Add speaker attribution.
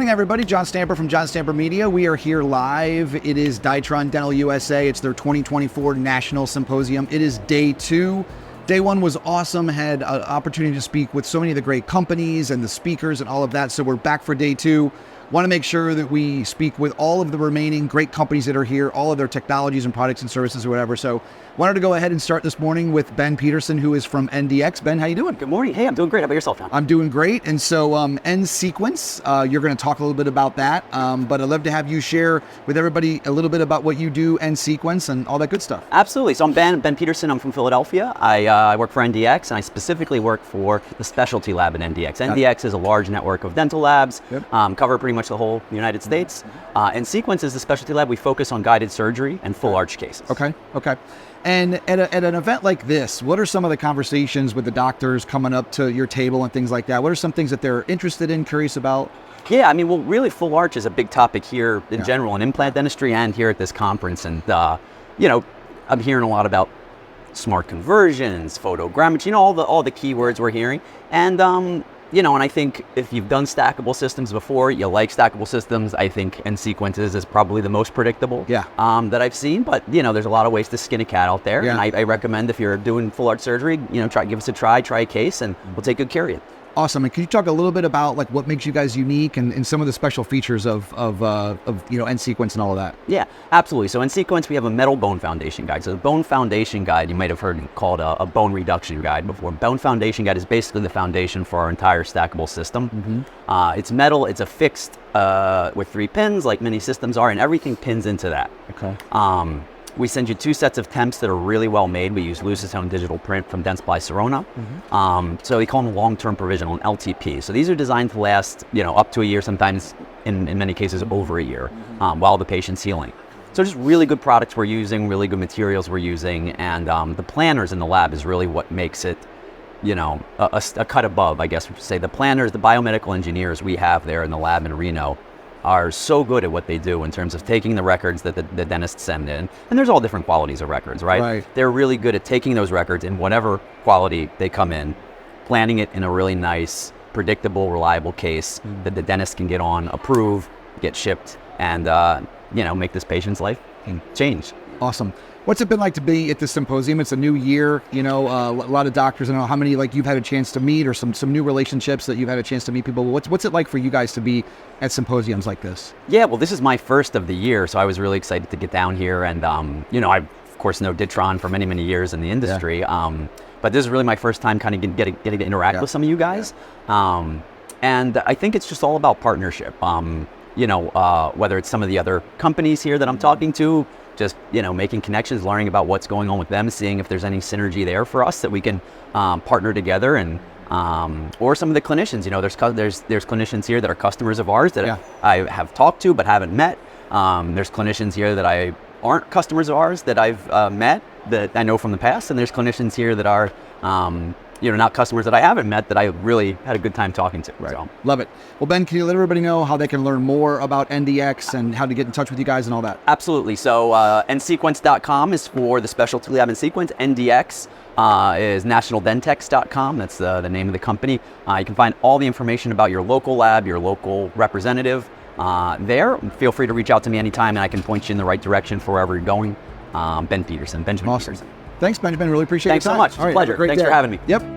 Speaker 1: morning, everybody. John Stamper from John Stamper Media. We are here live. It is Dietron Dental USA. It's their 2024 National Symposium. It is day 2. Day 1 was awesome. Had an opportunity to speak with so many of the great companies and the speakers and all of that. So we're back for day 2. Want to make sure that we speak with all of the remaining great companies that are here, all of their technologies and products and services or whatever. So wanted to go ahead and start this morning with Ben Petersen, who is from NDX. Ben, how you doing?
Speaker 2: Good morning. Hey, I'm doing great. How about yourself, John?
Speaker 1: I'm doing great. And so nSequence, you're going to talk a little bit about that, but I'd love to have you share with everybody a little bit about what you do, nSequence, and all that good stuff.
Speaker 2: Absolutely. So I'm Ben Petersen. I'm from Philadelphia. I work for NDX, and I specifically work for the specialty lab at NDX. NDX is a large network of dental labs, cover pretty much the whole United States. nSequence is the specialty lab. We focus on guided surgery and full arch cases.
Speaker 1: Okay. And at an event like this, what are some of the conversations with the doctors coming up to your table and things like that? What are some things that they're interested in, curious about?
Speaker 2: Yeah, I mean, well, really full arch is a big topic here in general in implant dentistry and here at this conference. And, I'm hearing a lot about smart conversions, photogrammetry, all the keywords we're hearing. And, and I think if you've done stackable systems before, you like stackable systems, I think nSequence is probably the most predictable that I've seen. But, there's a lot of ways to skin a cat out there. And I recommend if you're doing full arch surgery, give us a try a case, and we'll take good care of you.
Speaker 1: Awesome. And can you talk a little bit about like what makes you guys unique and some of the special features of nSequence and all of that?
Speaker 2: Yeah, absolutely. So nSequence, we have a metal bone foundation guide. So the bone foundation guide, you might have heard called a bone reduction guide before. Bone foundation guide is basically the foundation for our entire stackable system. It's metal. It's affixed with 3 pins, like many systems are, and everything pins into that.
Speaker 1: Okay.
Speaker 2: We send you 2 sets of temps that are really well made. We use Lucitone digital print from Dentsply Sirona. So we call them long-term provisional, an LTP. So these are designed to last, up to a year, sometimes in many cases over a year, while the patient's healing. So just really good products we're using, really good materials we're using, and the planners in the lab is really what makes it, a cut above, I guess we should say. The planners, the biomedical engineers we have there in the lab in Reno are so good at what they do in terms of taking the records that the dentists send in. And there's all different qualities of records, right? They're really good at taking those records in whatever quality they come in, planning it in a really nice, predictable, reliable case that the dentist can get on, approve, get shipped, and make this patient's life change.
Speaker 1: Awesome. What's it been like to be at this symposium? It's a new year, a lot of doctors. I don't know how many you've had a chance to meet or some new relationships that you've had a chance to meet people. What's it like for you guys to be at symposiums like this? Yeah,
Speaker 2: well, this is my first of the year, so I was really excited to get down here. And, I, of course, know Ditron for many, many years in the industry. But this is really my first time kind of getting to interact with some of you guys. And I think it's just all about partnership. Whether it's some of the other companies here that I'm talking to, just, making connections, learning about what's going on with them, seeing if there's any synergy there for us that we can partner together, and or some of the clinicians, there's clinicians here that are customers of ours that I have talked to but haven't met. There's clinicians here that aren't customers of ours that I've met that I know from the past, and there's clinicians here that are not customers that I haven't met that I really had a good time talking to.
Speaker 1: Right. So. Love it. Well, Ben, can you let everybody know how they can learn more about NDX and how to get in touch with you guys and all that?
Speaker 2: Absolutely. So nSequence.com is for the specialty lab nSequence. NDX is nationaldentex.com. That's the name of the company. You can find all the information about your local lab, your local representative there. Feel free to reach out to me anytime, and I can point you in the right direction for wherever you're going. Ben Petersen. Benjamin
Speaker 1: awesome.
Speaker 2: Petersen.
Speaker 1: Thanks, Benjamin. Really appreciate it.
Speaker 2: Thanks so much. It's a pleasure. Thanks for having me.
Speaker 1: Yep.